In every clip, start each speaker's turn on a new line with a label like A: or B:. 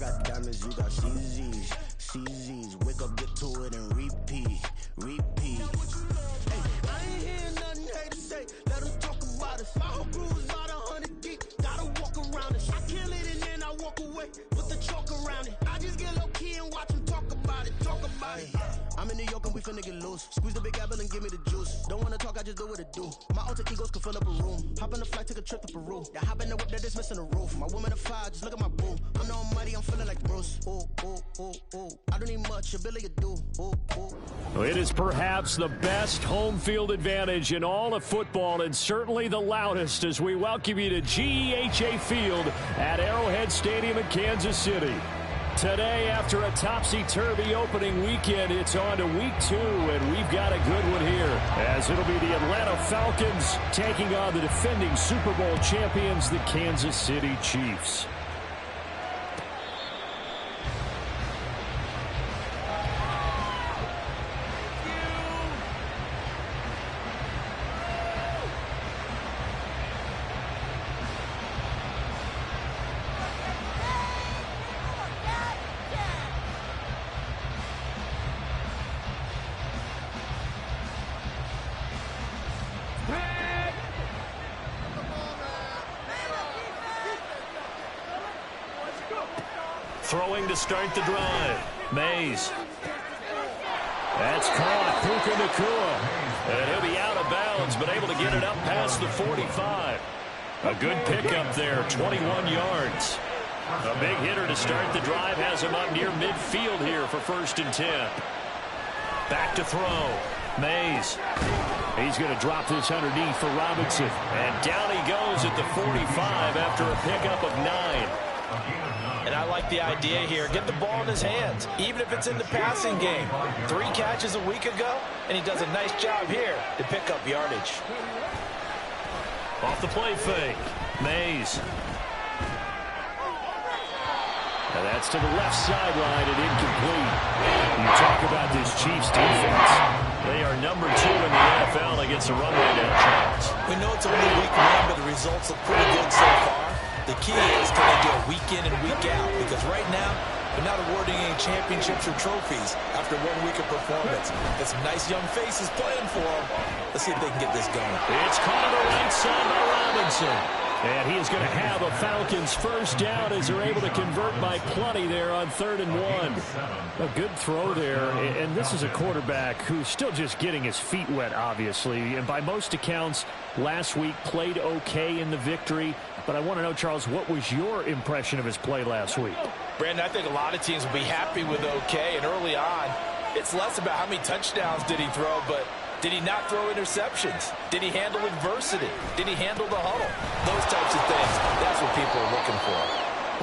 A: got diamonds, you got CZs. CZs, wake up, get to it, and repeat. Repeat. Hey, I ain't hearing nothing haters say. Let them talk about us. My whole crew is about 100 deep. Gotta walk around it. I kill it and then I walk away with the chalk around it. I just get low key and watch them talk about it. Talk about it. I'm in New York and we finna get loose. Squeeze the big apple and give me the juice. Don't wanna talk, I just do what it do. My alter egos can fill up a room. Hop on the flight, take a trip to Peru. Yeah, hop in the whip that is missing the roof. My woman a fire, just look at my boo. I'm the almighty, I'm feeling like Bruce. Ooh, ooh, ooh, ooh. I don't need much, ability to do. Ooh, ooh.
B: It is perhaps the best home field advantage in all of football, and certainly the loudest as we welcome you to GEHA Field at Arrowhead Stadium in Kansas City. Today, after a topsy-turvy opening weekend, it's on to week 2, and we've got a good one here, as it'll be the Atlanta Falcons taking on the defending Super Bowl champions, the Kansas City Chiefs. Throwing to start the drive. Mays. That's caught. Puka Nacua. And he'll be out of bounds, but able to get it up past the 45. A good pickup there, 21 yards. A big hitter to start the drive has him up near midfield here for 1st and 10. Back to throw. Mays. He's going to drop this underneath for Robinson. And down he goes at the 45 after a pickup of 9.
C: And I like the idea here. Get the ball in his hands, even if it's in the passing game. 3 catches a week ago, and he does a nice job here to pick up yardage.
B: Off the play fake. Mays. Now that's to the left sideline and incomplete. You talk about this Chiefs defense. They are number 2 in the NFL against the run right now, Charles.
C: We know it's only week 1, but the results look pretty good so far. The key is, can they do it week in and week out? Because right now, they're not awarding any championships or trophies after 1 week of performance. Got some nice young faces playing for them. Let's see if they can get this going.
B: It's caught on the right side by Robinson. And he is going to have a Falcons first down as they're able to convert by plenty there on 3rd and 1. A good throw there. And this is a quarterback who's still just getting his feet wet, obviously. And by most accounts, last week played okay in the victory. But I want to know, Charles, what was your impression of his play last week?
C: Brandon, I think a lot of teams will be happy with okay. And early on, it's less about how many touchdowns did he throw, but did he not throw interceptions? Did he handle adversity? Did he handle the huddle? Those types of things, that's what people are looking for.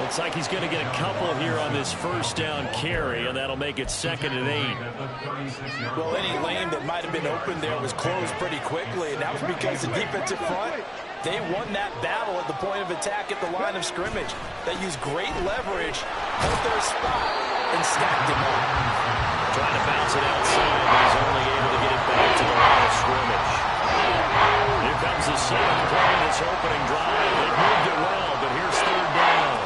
B: Looks like he's going to get a couple here on this first down carry, and that'll make it 2nd and 8.
C: Well, any lane that might have been open there was closed pretty quickly, and that was because the defensive front, they won that battle at the point of attack at the line of scrimmage. They used great leverage, held their spot, and stacked him up.
B: Trying to bounce it outside, but he's only able to get it back to the line of scrimmage. Here comes the 7th play in this opening drive. They've moved it well, but here's 3rd down.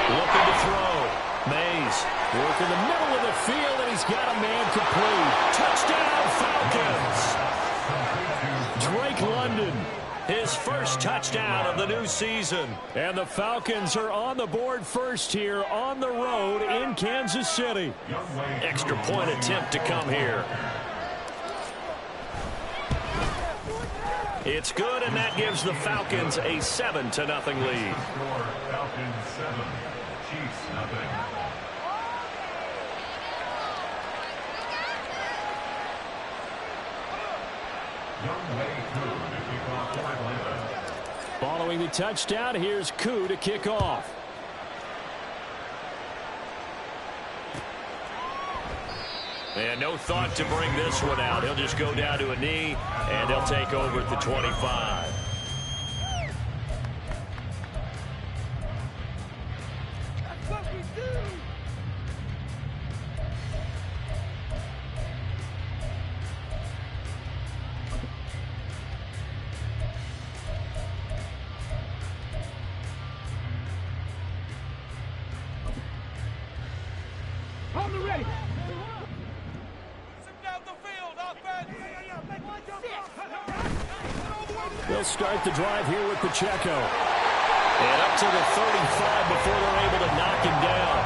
B: Looking to throw. Mays work in the middle of the field, and he's got a man complete. Touchdown, Falcons! Drake London, his first touchdown of the new season. And the Falcons are on the board first here on the road in Kansas City. Extra point attempt to come here. It's good, and that gives the Falcons a 7-0 lead.
D: Falcons 7, Chiefs nothing.
B: Following the touchdown, here's Koo to kick off. And no thought to bring this one out. He'll just go down to a knee, and they'll take over at the 25.
E: That's what we do.
B: They'll start the drive here with Pacheco. And up to the 35 before they're able to knock him down.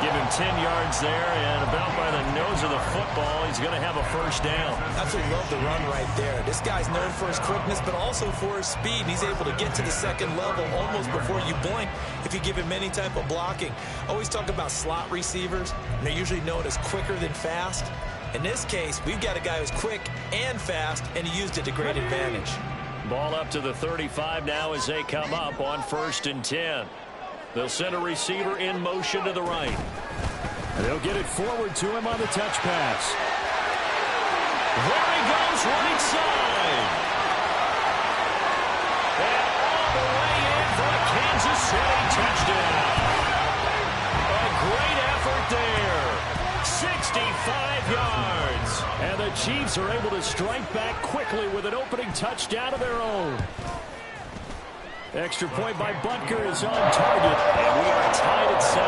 B: Give him 10 yards there, and about by the nose of the football, he's going to have a first down.
C: Absolutely love the run right there. This guy's known for his quickness, but also for his speed. And he's able to get to the second level almost before you blink if you give him any type of blocking. Always talk about slot receivers, and they're usually known as quicker than fast. In this case, we've got a guy who's quick and fast, and he used it to great advantage.
B: Ball up to the 35 now as they come up on 1st and 10. They'll send a receiver in motion to the right. And they'll get it forward to him on the touch pass. There he goes, right side. And all the way in for a Kansas City touchdown. A great effort there. 65 yards. And the Chiefs are able to strike back quickly with an opening touchdown of their own. Extra point by Butker is on target, and we are tied at 7.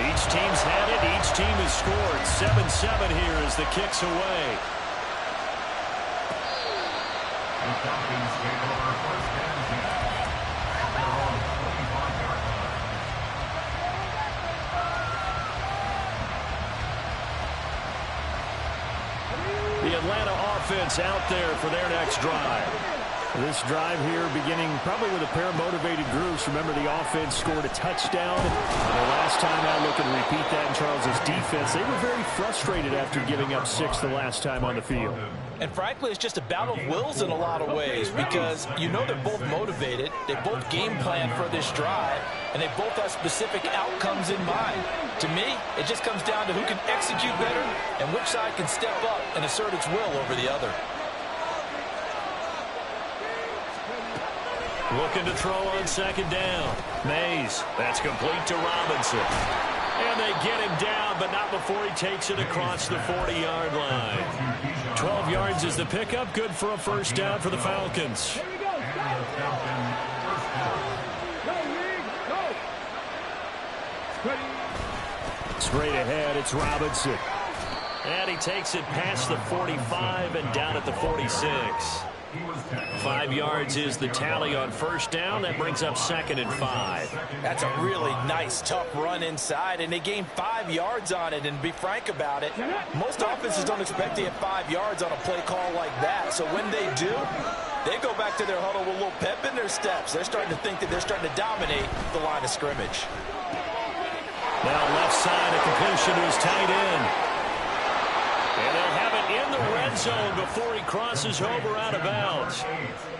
B: Each team's had it. Each team has scored. 7-7 here as the kick's away.
D: The Falcons take over 1st and 10. Their own 25-yard line.
B: The Atlanta offense out there for their next drive. This drive here beginning probably with a pair of motivated groups. Remember, the offense scored a touchdown. The last time out, looking to repeat that in Charles's defense. They were very frustrated after giving up 6 the last time on the field.
C: And frankly, it's just a battle of wills in a lot of ways because you know they're both motivated. They both game plan for this drive, and they both have specific outcomes in mind. To me, it just comes down to who can execute better and which side can step up and assert its will over the other.
B: Looking to throw on 2nd down. Mays. That's complete to Robinson. And they get him down, but not before he takes it across the 40-yard line. 12 yards is the pickup. Good for a first down for the Falcons. Straight ahead, it's Robinson. And he takes it past the 45 and down at the 46. 5 yards is the tally on first down. That brings up 2nd and 5.
C: That's a really nice, tough run inside, and they gained 5 yards on it. And to be frank about it, most offenses don't expect to get 5 yards on a play call like that. So when they do, they go back to their huddle with a little pep in their steps. They're starting to think that they're starting to dominate the line of scrimmage.
B: Now left side, a completion to his tight end. And they'll have it in the red zone before he crosses over out of bounds.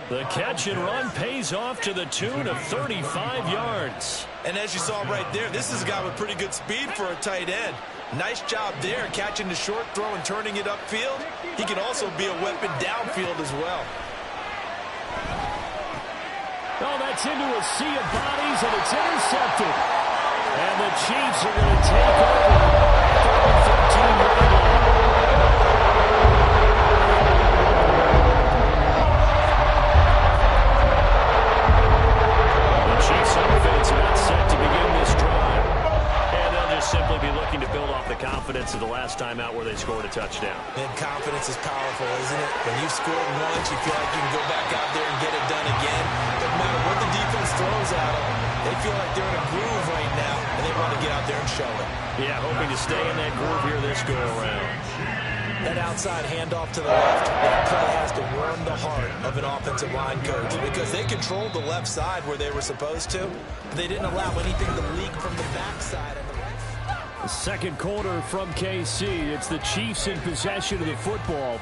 B: The catch and run pays off to the tune of 35 yards.
C: And as you saw right there, this is a guy with pretty good speed for a tight end. Nice job there, catching the short throw and turning it upfield. He can also be a weapon downfield as well.
B: Oh, that's into a sea of bodies, and it's intercepted. And the Chiefs are going to take over. 13-yard line. The Chiefs offense about set to begin this drive. And they'll just simply be looking to build off the confidence of the last time out where they scored a touchdown.
C: And confidence is powerful, isn't it? When you've scored once, you feel like you can go back out there and get it done again. No matter what the defense throws at them, they feel like they're in a groove right now, and they want to get out there and show it.
B: Yeah, hoping to stay in that groove here this go-around.
C: That outside handoff to the left, that play has to warm the heart of an offensive line coach because they controlled the left side where they were supposed to. They didn't allow anything to leak from the backside on the right side.
B: The second quarter from KC. It's the Chiefs in possession of the football.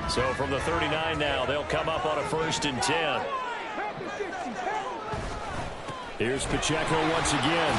B: So from the 39 now, they'll come up on a 1st and 10. Here's Pacheco once again.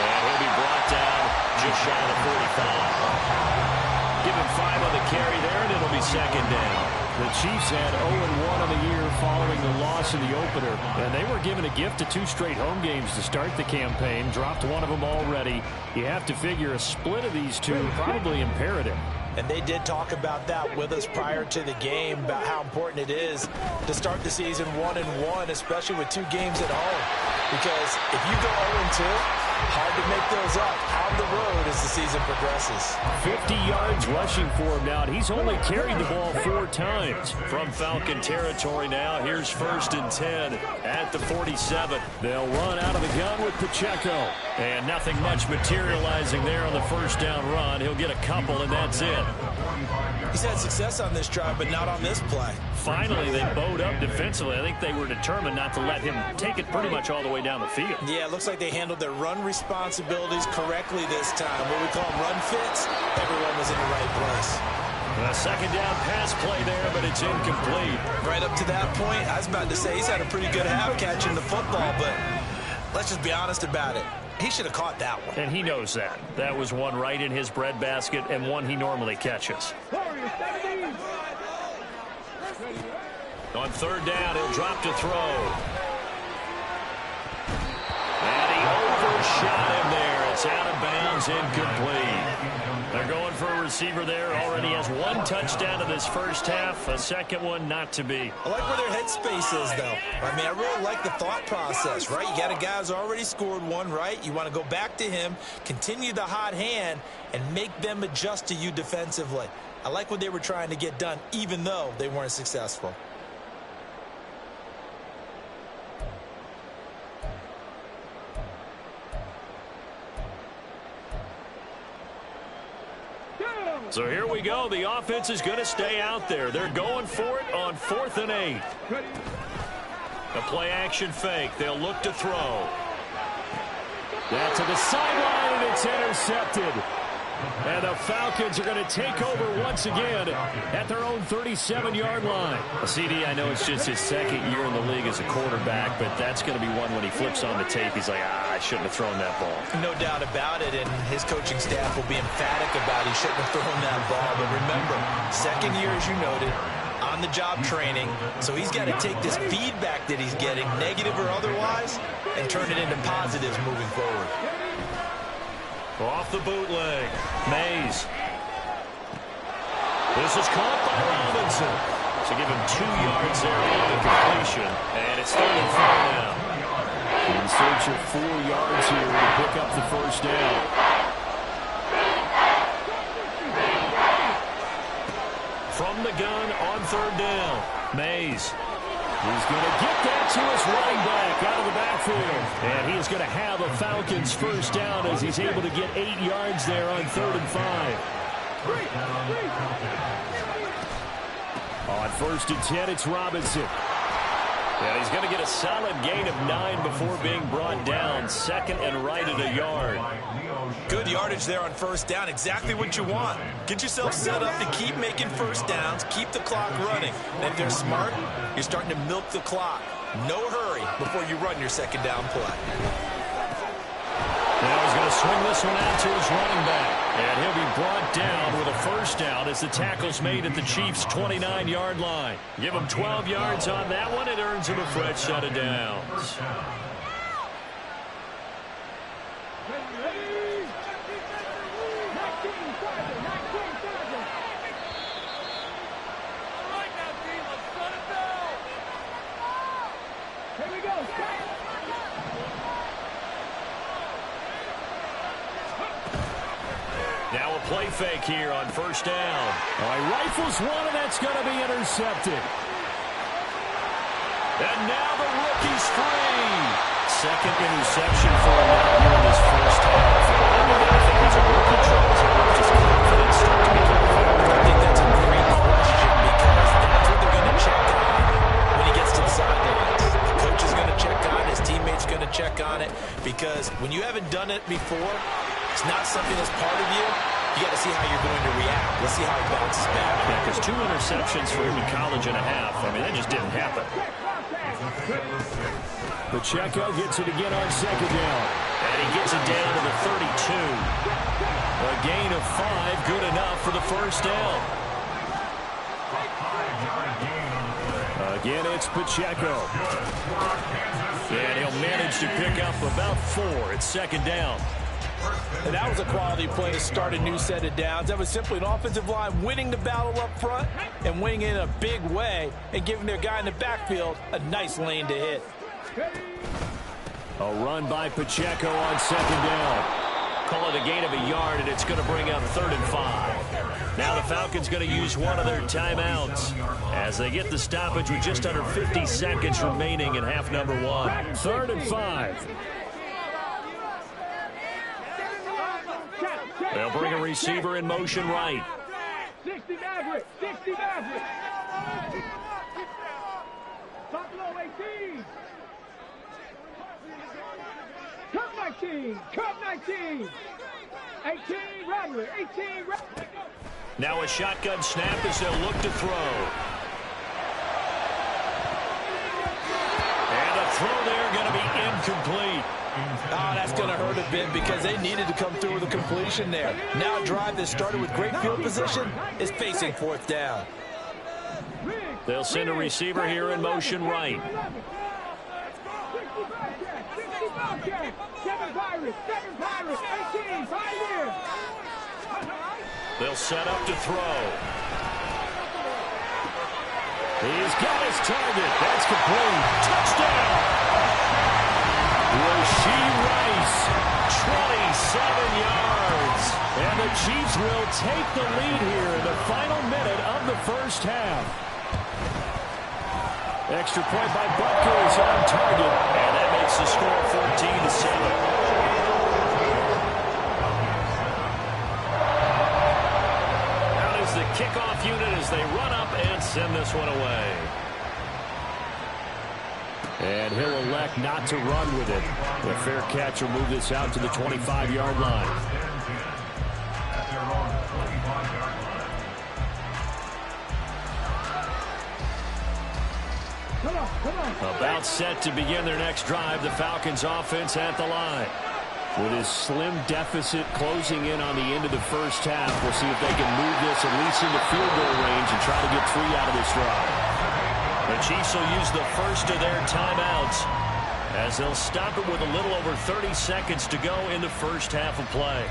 B: And he'll be brought down just shy of the 45. Give him 5 on the carry there, and it'll be 2nd down. The Chiefs had 0-1 on the year following the loss in the opener. And they were given a gift of 2 straight home games to start the campaign. Dropped one of them already. You have to figure a split of these two probably imperative.
C: And they did talk about that with us prior to the game, about how important it is to start the season 1-1, especially with 2 games at home. Because if you go 0-2, hard to make those up on the road as the season progresses.
B: 50 yards rushing for him now, and he's only carried the ball 4 times. From Falcon territory now, here's 1st and 10 at the 47. They'll run out of the gun with Pacheco. And nothing much materializing there on the first down run. He'll get a couple, and that's it.
C: He's had success on this drive, but not on this play.
B: Finally, they bowed up defensively. I think they were determined not to let him take it pretty much all the way down the field.
C: Yeah, it looks like they handled their run responsibilities correctly this time. What we call run fits, everyone was in the right place.
B: A second down pass play there, but it's incomplete.
C: Right up to that point, I was about to say he's had a pretty good half catching the football, but let's just be honest about it. He should have caught that one.
B: And he knows that. That was one right in his breadbasket and one he normally catches. On 3rd down, he'll drop to throw. And he overshot him there. It's out of bounds, incomplete. They're going for a receiver there. Already has 1 touchdown in this first half. A second one not to be.
C: I like where their headspace is, though. I mean, I really like the thought process, right? You got a guy who's already scored 1, right? You want to go back to him, continue the hot hand, and make them adjust to you defensively. I like what they were trying to get done, even though they weren't successful.
B: So here we go. The offense is going to stay out there. They're going for it on 4th and 8. A play-action fake. They'll look to throw. That to the sideline, and it's intercepted. And the Falcons are going to take over once again at their own 37-yard line. CD, I know it's just his 2nd year in the league as a quarterback, but that's going to be one when he flips on the tape. He's like, I shouldn't have thrown that ball.
C: No doubt about it, and his coaching staff will be emphatic about he shouldn't have thrown that ball. But remember, 2nd year, as you noted, on-the-job training, so he's got to take this feedback that he's getting, negative or otherwise, and turn it into positives moving forward.
B: Off the bootleg, Mays. This is caught by Robinson. So give him 2 yards there on the completion. And it's 3rd and 4 now. In search of 4 yards here to pick up the first down. From the gun on 3rd down, Mays. He's going to get that to his running back out of the backfield. And he is going to have a Falcons first down as he's able to get 8 yards there on 3rd and 5. On 1st and 10, it's Robinson. And he's going to get a solid gain of 9 before being brought down. 2nd and right at a yard.
C: Good yardage there on 1st down. Exactly what you want. Get yourself set up to keep making first downs, keep the clock running. And if they're smart, you're starting to milk the clock. No hurry before you run your 2nd down play.
B: Now he's going to swing this one out to his running back. And he'll be brought down with a first down as the tackle's made at the Chiefs' 29-yard line. Give him 12 yards on that one. It earns him a fresh set of downs. Now a play fake here on 1st down. He rifles one, and that's going to be intercepted. And now the rookie's free. 2nd interception for him now here in his first half. I think he's a rookie, Charles. Just confidence start to become clear.
C: I think that's a great question because that's what they're going to check on when he gets to the sidelines. The coach is going to check on it. His teammates going to check on it because when you haven't done it before, it's not something that's part of you. You got to see how you're going to react. Let's see how he bounces back.
B: Yeah, because 2 interceptions for him in college and a half. I mean, that just didn't happen. Pacheco gets it again on 2nd down. And he gets it down to the 32. A gain of 5, good enough for the first down. Again, it's Pacheco. And he'll manage to pick up about 4 at 2nd down.
C: And that was a quality play to start a new set of downs. That was simply an offensive line winning the battle up front and winning in a big way and giving their guy in the backfield a nice lane to hit.
B: A run by Pacheco on second down. Call it a gain of a yard, and it's going to bring up 3rd and 5. Now the Falcons going to use one of their timeouts as they get the stoppage with just under 50 seconds remaining in half number 1. 3rd and 5. They'll bring a receiver in motion right.
E: 60 Maverick, 60 Maverick. Top low 18. Cut 19, cut 19. 18 Rattler, 18 Rattler.
B: Now a shotgun snap as they'll look to throw. And the throw there going to be incomplete.
C: Oh, that's going to hurt a bit because they needed to come through with a completion there. Now a drive that started with great field position is facing 4th down.
B: They'll send a receiver here in motion right.
E: 7 Pirates, 18, Pioneer.
B: They'll set up to throw. He's got his target. That's complete. Touchdown! Rashee Rice, 27 yards. And the Chiefs will take the lead here in the final minute of the first half. Extra point by Butker is on target. And that makes the score 14-7. The kickoff unit as they run up and send this one away. And he'll elect not to run with it. The fair catch will move this out to the 25-yard line. About set to begin their next drive, the Falcons offense at the line. With his slim deficit closing in on the end of the first half, we'll see if they can move this at least into field goal range and try to get 3 out of this drive. The Chiefs will use the first of their timeouts as they'll stop it with a little over 30 seconds to go in the first half of play.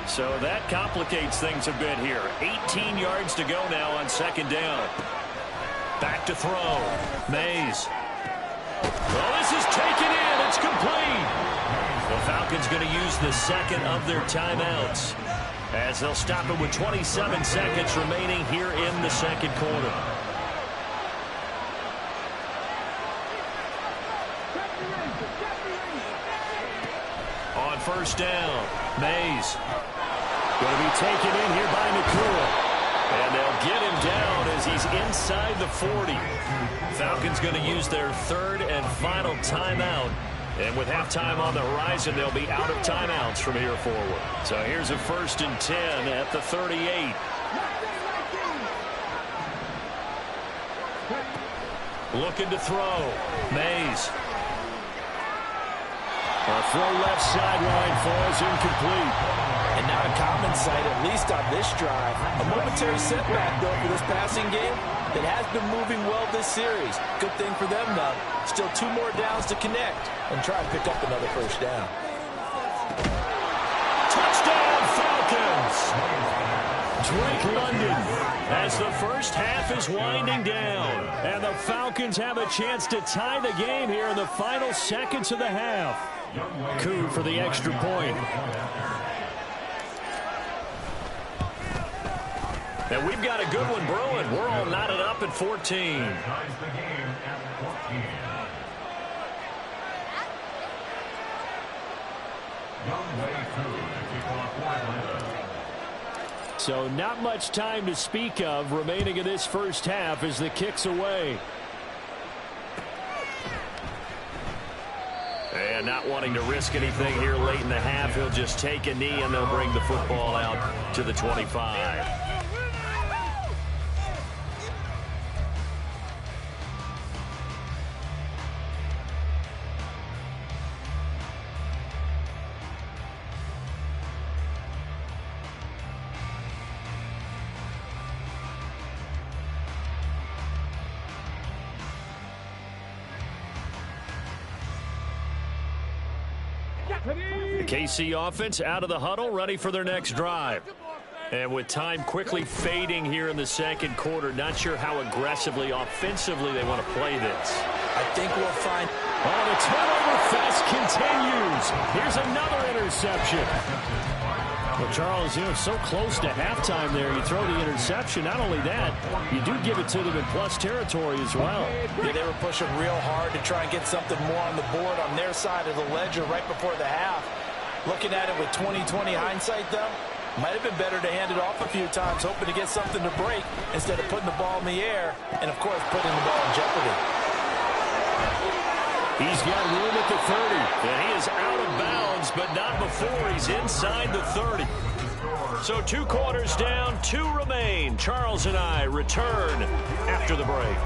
B: So that complicates things a bit here. 18 yards to go now on second down. Back to throw. Mays. Well, this is taken in. It's complete. The Falcons going to use the second of their timeouts as they'll stop it with 27 seconds remaining here in the second quarter. On first down, Mays. Going to be taken in here by Nakua. And they'll get him down as he's inside the 40. Falcons going to use their 3rd and final timeout. And with halftime on the horizon, they'll be out of timeouts from here forward. So here's a 1st and 10 at the 38. Looking to throw. Mays. A throw left sideline falls incomplete.
C: And not a common sight, at least on this drive. A momentary setback, though, for this passing game that has been moving well this series. Good thing for them, though. Still 2 more downs to connect and try to pick up another first down.
B: Touchdown, Falcons! Drake London as the first half is winding down. And the Falcons have a chance to tie the game here in the final seconds of the half. Coup for the extra point. And we've got a good one brewing. We're all knotted up at 14. So not much time to speak of remaining in this first half as the kick's away. And not wanting to risk anything here late in the half, he'll just take a knee and they'll bring the football out to the 25. The KC offense out of the huddle, ready for their next drive. And with time quickly fading here in the second quarter, not sure how aggressively, offensively they want to play this.
C: I think we'll find...
B: Oh, the turnover fest continues. Here's another interception. Well, Charles, so close to halftime there. You throw the interception. Not only that, you do give it to them in plus territory as well.
C: Yeah, they were pushing real hard to try and get something more on the board on their side of the ledger right before the half. Looking at it with 20/20 hindsight, though, might have been better to hand it off a few times, hoping to get something to break instead of putting the ball in the air and, of course, putting the ball in jeopardy.
B: He's got room at the 30, and he is out of bounds, but not before he's inside the 30. So 2 quarters down, 2 remain. Charles and I return after the break.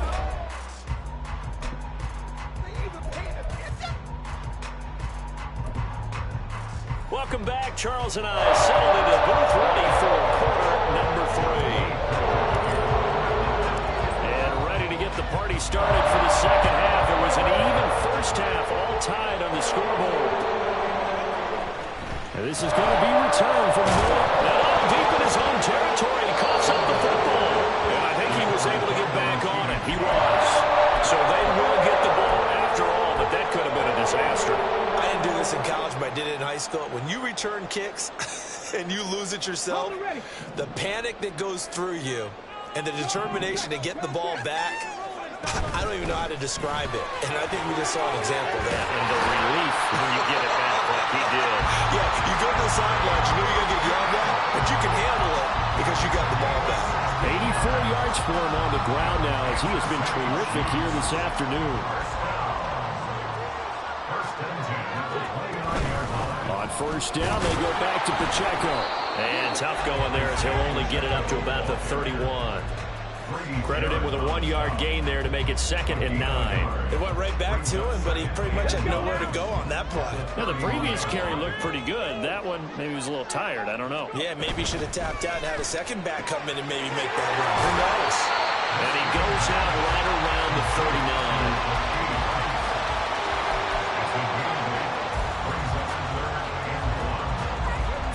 B: Welcome back. Charles and I settled into the booth, ready for quarter number 3. And ready to get the party started for the second half. It was an even first half, all tied on the scoreboard. And this is going to be returned from Moore. And all deep in his own territory, he coughs up the football. And I think he was able to get back on it. He was. So they will get the ball after all, but that could have been a disaster.
C: I didn't do this in college, but I did it in high school. When you return kicks and you lose it yourself, the panic that goes through you and the determination to get the ball back, I don't even know how to describe it. And I think we just saw an example of that.
B: And the relief when you get it back like he did.
C: Yeah, you go to the sidelines, you know you're going to get yelled at, but you can handle it because you got the ball back.
B: 84 yards for him on the ground now as he has been terrific here this afternoon. On first down, they go back to Pacheco. And tough going there as he'll only get it up to about the 31. Credit him with a 1-yard gain there to make it 2nd and 9.
C: It went right back to him, but he pretty much had nowhere to go on that play.
B: Yeah, the previous carry looked pretty good. That one, maybe he was a little tired. I don't know.
C: Yeah, maybe he should have tapped out and had a second back come in and maybe make that run. Who knows?
B: And he goes out right around the 39.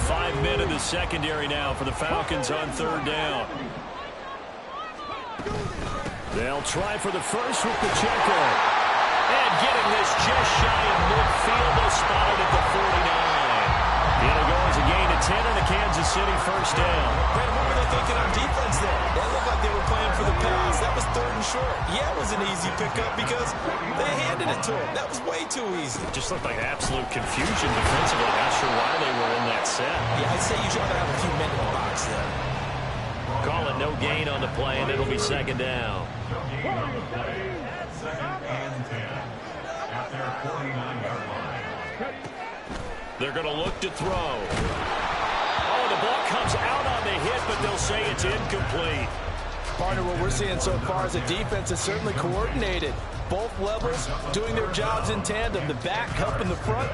B: 5 men in the secondary now for the Falcons on 3rd down. They'll try for the first with Pacheco. And getting this just shy of midfield, they'll spot it at the 49. It'll go as a gain of 10 and a Kansas City first down.
C: Man, what were they thinking on defense there? That looked like they were playing for the pass. That was 3rd and short. Yeah, it was an easy pickup because they handed it to him. That was way too easy.
B: It just looked like absolute confusion defensively. Not sure why they were in that set.
C: Yeah, I'd say you should have a few men in the box there.
B: Call it no gain on the play, and it'll be 2nd down.
D: Second and 10 at their 49-yard line.
B: They're going to look to throw. Oh, the ball comes out on the hit, but they'll say it's incomplete.
C: Partner, what we're seeing so far as a defense is certainly coordinated. Both levels doing their jobs in tandem. The back helping the front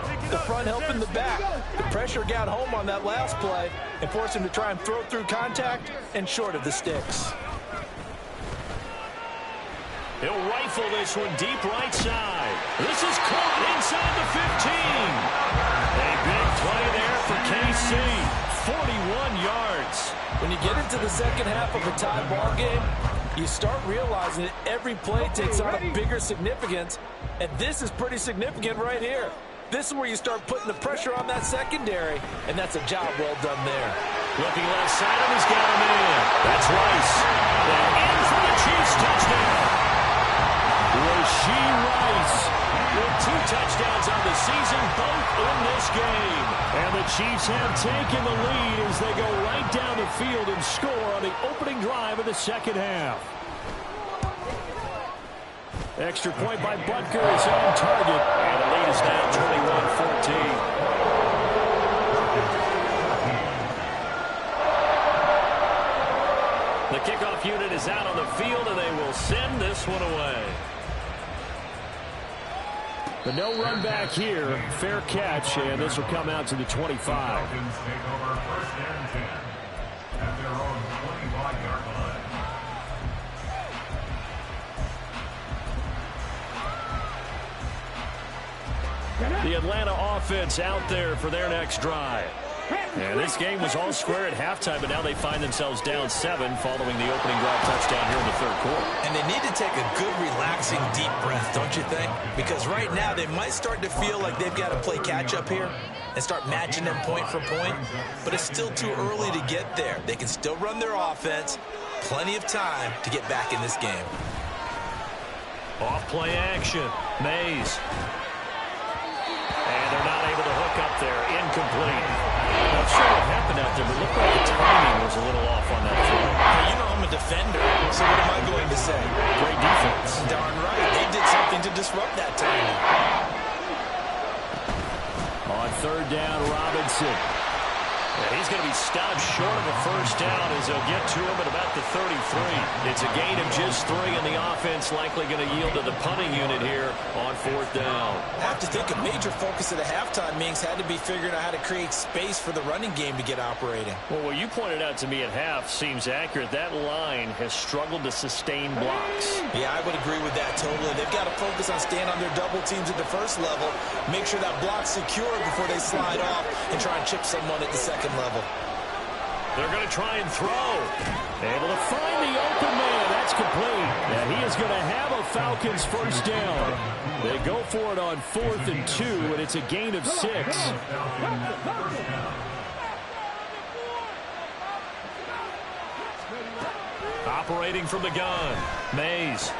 C: helping the back. The pressure got home on that last play and forced him to try and throw through contact and short of the sticks.
B: He'll rifle this one deep right side. This is caught inside the 15. A big play there for KC. 41 yards.
C: When you get into the second half of a tie ball game, you start realizing that every play takes on a bigger significance, and this is pretty significant right here. This is where you start putting the pressure on that secondary, and that's a job well done there.
B: Looking left side, and he's got him in. That's Rice. And in for the Chiefs touchdown. Rashee Rice with 2 touchdowns on the season, both in this game. And the Chiefs have taken the lead as they go right down the field and score on the opening drive of the second half. Extra point by Butker is on target. And the lead is now 21-14. The kickoff unit is out on the field, and they will send this one away. But no run back here. Fair catch, and this will come out to the 25.
D: Falcons take over 1st and 10 at their own 25-yard line.
B: The The Atlanta offense out there for their next drive. And this game was all square at halftime, but now they find themselves down 7 following the opening drive touchdown here in the third quarter.
C: And they need to take a good, relaxing, deep breath, don't you think? Because right now they might start to feel like they've got to play catch-up here and start matching them point for point, but it's still too early to get there. They can still run their offense. Plenty of time to get back in this game.
B: Off play action. Mays. And they're not able to hook up there. Incomplete. Not sure what happened out there, but it looked like the timing was a little off on that throw.
C: Now, you know I'm a defender, so what am I going to say?
B: Great defense.
C: Darn right. They did something to disrupt that timing.
B: On third down, Robinson. And he's going to be stopped short of a first down as they'll get to him at about the 33. It's a gain of just 3, and the offense likely going to yield to the punting unit here on fourth down.
C: I have to think a major focus of the halftime meetings had to be figuring out how to create space for the running game to get operating.
B: Well, what you pointed out to me at half seems accurate. That line has struggled to sustain blocks.
C: Yeah, I would agree with that totally. They've got to focus on staying on their double teams at the first level, make sure that block's secure before they slide off and try and chip someone at the second level.
B: They're going to try and throw. Able to find the open man. That's complete. And he is going to have a Falcons first down. They go for it on 4th and 2, and it's a gain of 6. Operating from the gun. Mays.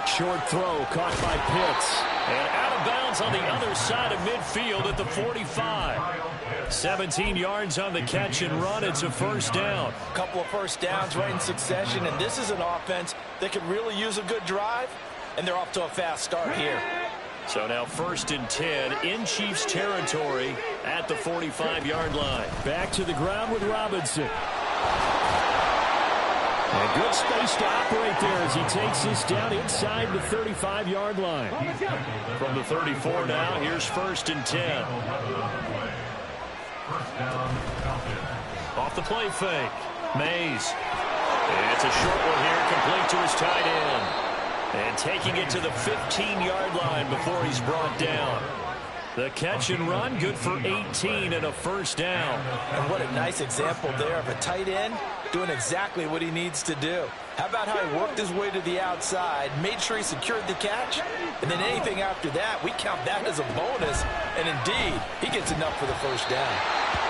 B: Short throw caught by Pitts. And out of bounds on the other side of midfield at the 45. 17 yards on the catch and run. It's a first down.
C: A couple of first downs right in succession, and this is an offense that could really use a good drive, and they're off to a fast start here.
B: So now 1st and 10 in Chiefs territory at the 45-yard line. Back to the ground with Robinson. And good space to operate there as he takes this down inside the 35-yard line. From the 34 now, here's 1st and 10. Off the play fake. Mays. And it's a short one here, complete to his tight end. And taking it to the 15-yard line before he's brought down. The catch and run, good for 18 and a first down.
C: And what a nice example there of a tight end doing exactly what he needs to do. How about how he worked his way to the outside, made sure he secured the catch, and then anything after that, we count that as a bonus. And indeed, he gets enough for the first down.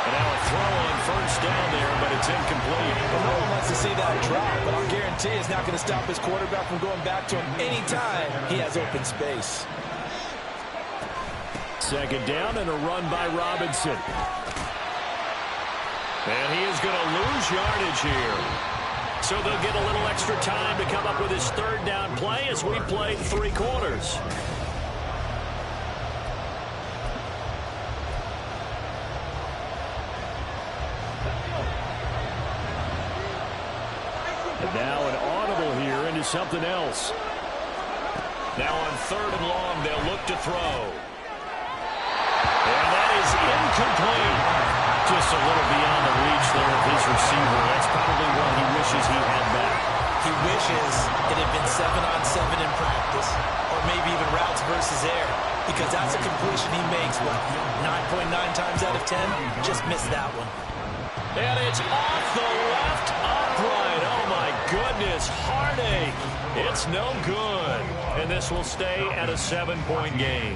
B: And now a throw on first down there, but it's incomplete.
C: Well, no one wants to see that drop, but I'll guarantee it's not going to stop his quarterback from going back to him anytime he has open space.
B: Second down and a run by Robinson. And he is going to lose yardage here. So they'll get a little extra time to come up with his third down play as we play 3 quarters. And now an audible here into something else. Now on 3rd and long, they'll look to throw. And that is incomplete. Just a little beyond the reach there of his receiver. That's probably what he wishes he had back.
C: He wishes it had been 7-on-7 in practice, or maybe even routes versus air, because that's a completion he makes, what, 9.9 times out of 10? Just missed that one.
B: And it's off the left upright. Oh, my goodness. Heartache. It's no good. And this will stay at a 7-point game.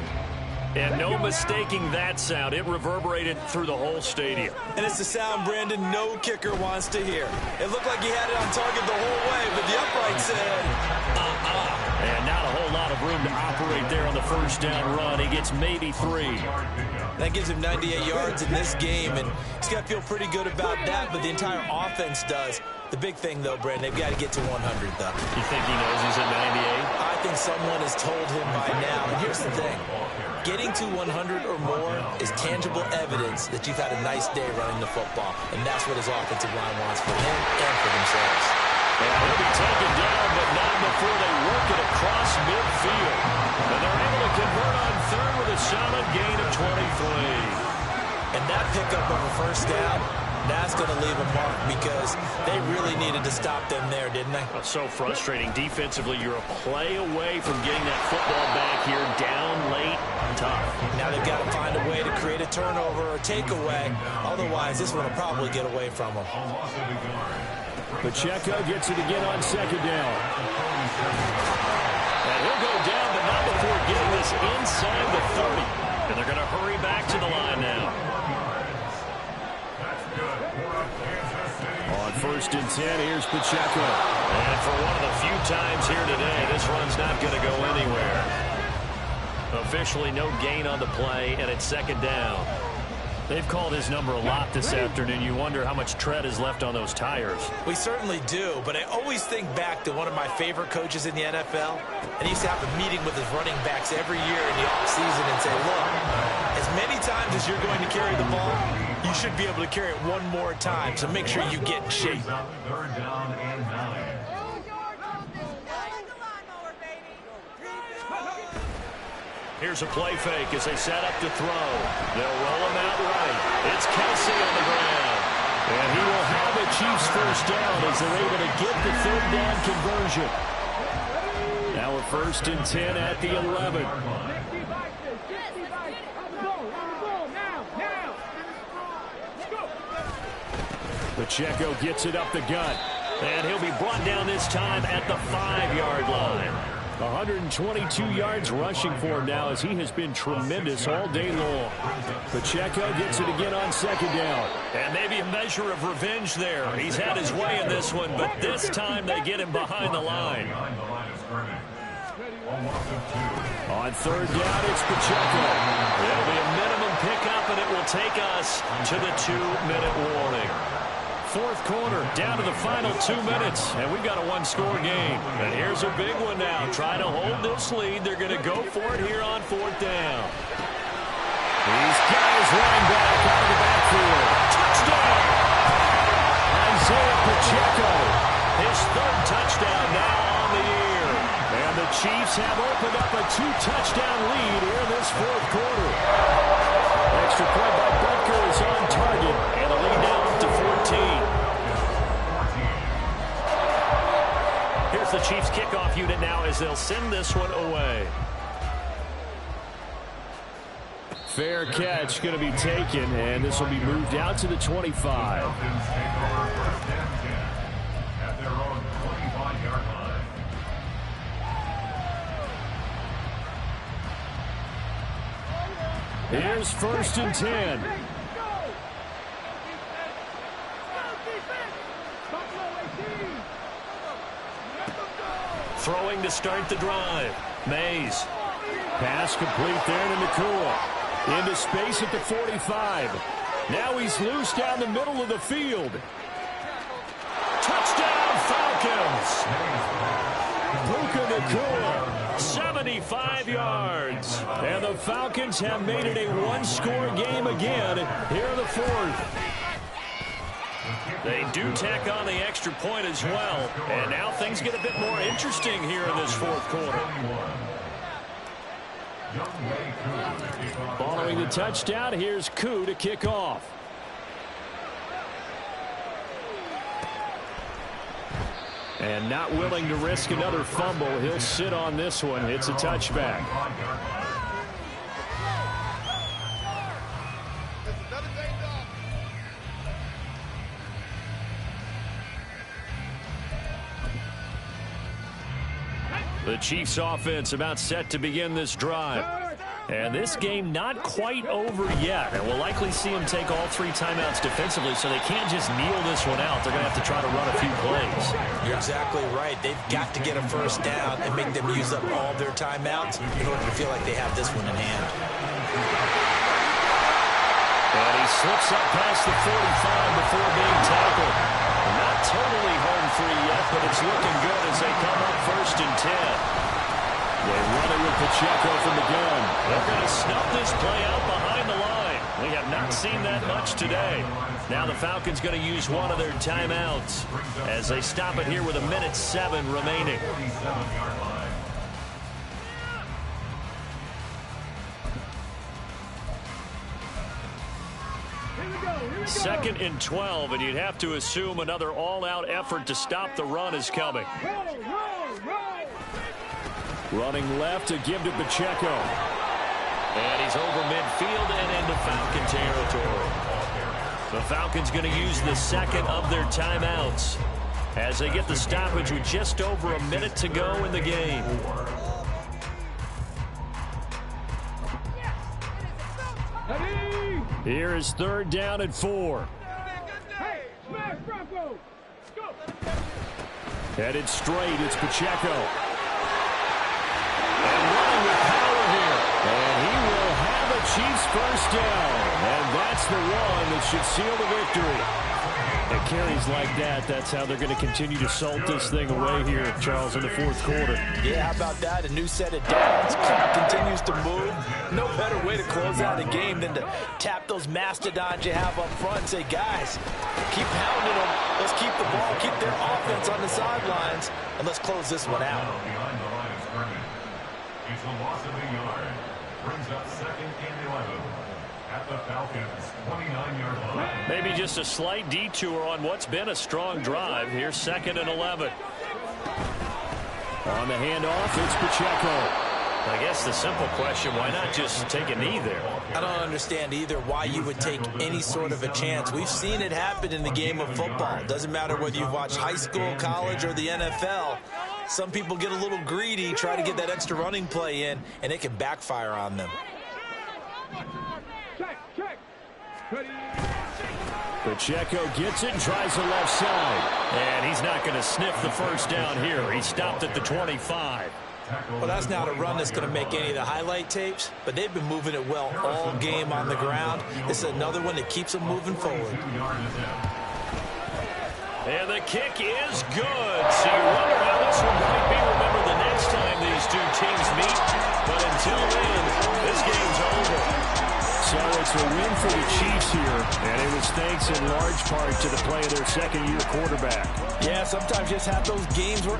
B: And no mistaking that sound. It reverberated through the whole stadium.
C: And it's the sound, Brandon, no kicker wants to hear. It looked like he had it on target the whole way, but the upright said,
B: And not a whole lot of room to operate there on the first down run. He gets maybe 3.
C: That gives him 98 yards in this game, and he's got to feel pretty good about that, but the entire offense does. The big thing, though, Brandon, they've got to get to 100, though.
B: You think he knows he's at 98?
C: I think someone has told him by now. And here's the thing. Getting to 100 or more is tangible evidence that you've had a nice day running the football, and that's what his offensive line wants for him and for themselves.
B: And he'll be taken down, but not before they work it across midfield. And they're able to convert on 3rd with a solid gain of 23.
C: And that pickup of a first down That's going to leave a mark because they really needed to stop them there, didn't they?
B: Well, so frustrating. Defensively, you're a play away from getting that football back here, down late, tough.
C: Now they've got to find a way to create a turnover or takeaway. Otherwise, this one will probably get away from them.
F: Pacheco gets it again on second down.
B: And he'll go down, but not before getting this inside the 30. And they're going to hurry back to the line now.
F: On 1st and 10, here's Pacheco.
B: And for one of the few times here today, this run's not going to go anywhere. Officially no gain on the play, and it's 2nd down.
F: They've called his number a lot this afternoon. You wonder how much tread is left on those tires.
C: We certainly do, but I always think back to one of my favorite coaches in the NFL, and he used to have a meeting with his running backs every year in the offseason and say, look, as many times as you're going to carry the ball, you should be able to carry it one more time, so make sure you get in shape.
D: 3rd down and 9.
B: Here's a play fake as they set up to throw. They'll roll him out right. It's Kelsey on the ground.
F: And he will have the Chiefs 1st down as they're able to get the 3rd down conversion. Now a 1st and 10 at the 11. Pacheco gets it up the gut.
B: And he'll be brought down this time at the 5-yard line.
F: 122 yards rushing for him now as he has been tremendous all day long. Pacheco gets it again on 2nd down.
B: And maybe a measure of revenge there. He's had his way in this one, but this time they get him behind the line.
F: On 3rd down, it's Pacheco.
B: It'll be a minimum pickup, and it will take us to the 2-minute warning.
F: 4th quarter, down to the final 2 minutes, and we've got a 1-score game.
B: And here's a big one now. Trying to hold this lead. They're going to go for it here on 4th down.
F: These guys running back out of the backfield.
B: Touchdown!
F: Isaiah Pacheco.
B: His 3rd touchdown now on the year.
F: And the Chiefs have opened up a 2-touchdown lead here in this 4th quarter. Extra point by Butker is on target,
B: and the lead now up to 14. Here's the Chiefs kickoff unit now as they'll send this one away.
F: Fair catch going to be taken, and this will be moved out to the 25.
D: At their own 25-yard line.
F: Here's 1st and 10.
B: Throwing to start the drive. Mays.
F: Pass complete there to McCool. Into space at the 45. Now he's loose down the middle of the field.
B: Touchdown Falcons!
F: Puka Nacua.
B: 75 yards.
F: And the Falcons have made it a 1-score game again here in the 4th.
B: They do tack on the extra point as well. And now things get a bit more interesting here in this 4th quarter.
F: Following the touchdown, here's Koo to kick off. And not willing to risk another fumble, he'll sit on this one. It's a touchback. The Chiefs offense about set to begin this drive. And this game not quite over yet. And we'll likely see them take all 3 timeouts defensively, so they can't just kneel this one out. They're going to have to try to run a few plays.
C: You're exactly right. They've got to get a 1st down and make them use up all their timeouts in order to feel like they have this one in hand.
B: And he slips up past the 45 before being tackled. Not totally home free yet, but it's looking good as they come up 1st and 10.
F: They run it with Pacheco from the gun.
B: They're going to snuff this play out behind the line. We have not seen that much today. Now the Falcons going to use one of their timeouts as they stop it here with 1:07 remaining.
F: 2nd and 12, and you'd have to assume another all-out effort to stop the run is coming. Running left to give to Pacheco. And he's over midfield and into Falcon territory. The Falcons going to use the second of their timeouts as they get the stoppage with just over a minute to go in the game. Here is 3rd down and 4.
E: Hey, smash Bronco. Go.
F: Headed straight, it's Pacheco. And running with power here. And he will have a Chiefs first down. And that's the one that should seal the victory. It carries like that. That's how they're going to continue to salt this thing away here, Charles, in the 4th quarter.
C: Yeah, how about that? A new set of downs. Clock continues to move. No better way to close out a game than to tap those mastodons you have up front and say, guys, keep pounding them. Let's keep the ball, keep their offense on the sidelines, and let's close this one out.
D: Behind the line of scrimmage. It's a loss of a yard. Brings up 2nd and 11 at the Falcons' 29-yard line.
F: Maybe just a slight detour on what's been a strong drive. Here's 2nd and 11. On the handoff, it's Pacheco. I guess the simple question, why not just take a knee there?
C: I don't understand either why you would take any sort of a chance. We've seen it happen in the game of football. It doesn't matter whether you've watched high school, college, or the NFL. Some people get a little greedy, try to get that extra running play in, and it can backfire on them.
E: Check. Ready.
F: Pacheco gets it and tries the left side. And he's not going to sniff the first down here. He stopped at the 25.
C: Well, that's not a run that's going to make any of the highlight tapes, but they've been moving it well all game on the ground. This is another one that keeps them moving forward.
F: And the kick is good. So you wonder how this one might be remembered the next time these two teams meet. But until then, this game's over. So it's a win for the Chiefs here, and it was thanks in large part to the play of their second-year quarterback.
C: Yeah, sometimes you just have those games where...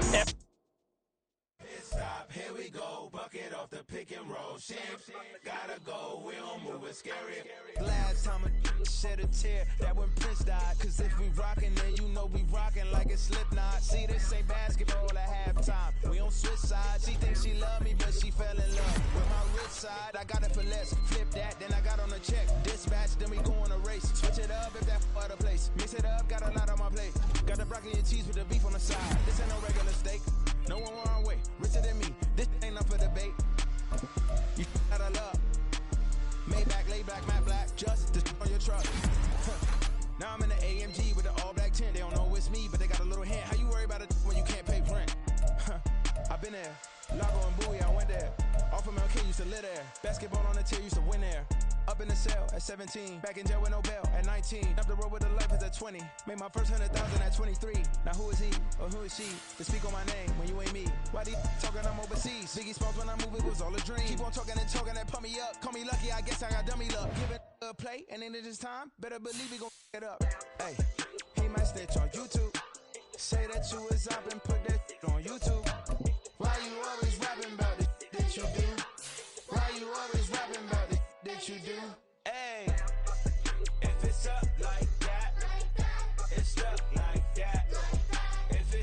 A: Here we go, bucket off the pick and roll. Champs, gotta go, we don't move it scary. Last time a shed a tear, that when Prince died. Cause if we rockin', then you know we rockin' like a Slipknot. See, this ain't basketball at halftime. We on switch sides. She thinks she love me, but she fell in love with my rich side. I got it for less. Flip that, then I got on a check. Dispatch, then we go on a race. Switch it up if that other place. Mix it up, got a lot on my plate. Got the broccoli and cheese with the beef on the side. This ain't no regular steak. No one wrong way, richer than me. This ain't up for debate. You out of love. Maybach, lay back, matte black, just to on your truck. Now I'm in the AMG with the all black tint. They don't know it's me, but they got a little hint. How you worry about it when you can't pay rent? I've been there. Lago and Bowie, I went there. Off of Mount King, used to live there. Basketball on the tier, used to win there. Up in the cell at 17. Back in jail with no bail at 19. Up the road with the life is at 20. Made my first 100,000 at 23. Now who is he or who is she to speak on my name when you ain't me? Why they talking I'm overseas? Biggie Smalls when I move, it was all a dream. Keep on talking and talking and pump me up. Call me lucky, I guess I got dummy luck. Give it a play and then it's time. Better believe we gon' it up. Hey, he might snitch on YouTube. Say that you was up and put that on YouTube. Why you always rapping about the that you do? Why you always rapping about the that you do? Hey, if it's up like that, it's up like that. If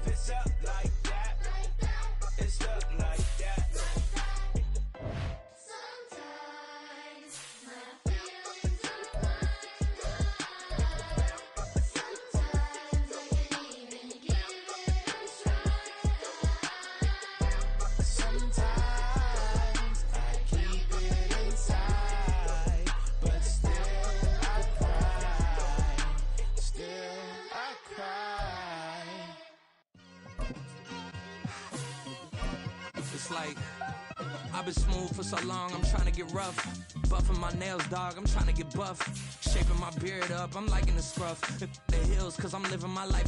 A: it's up like that, it's up like that.
G: Sometimes my feelings are blind. Sometimes I can't even give it a try.
A: Sometimes I keep it inside, but still I cry. Still I cry.
H: It's like, I've been smooth for so long, I'm trying to get rough. Buffing my nails, dog, I'm trying to get buff. Shaping my beard up, I'm liking the scruff. The hills, cause I'm living my life.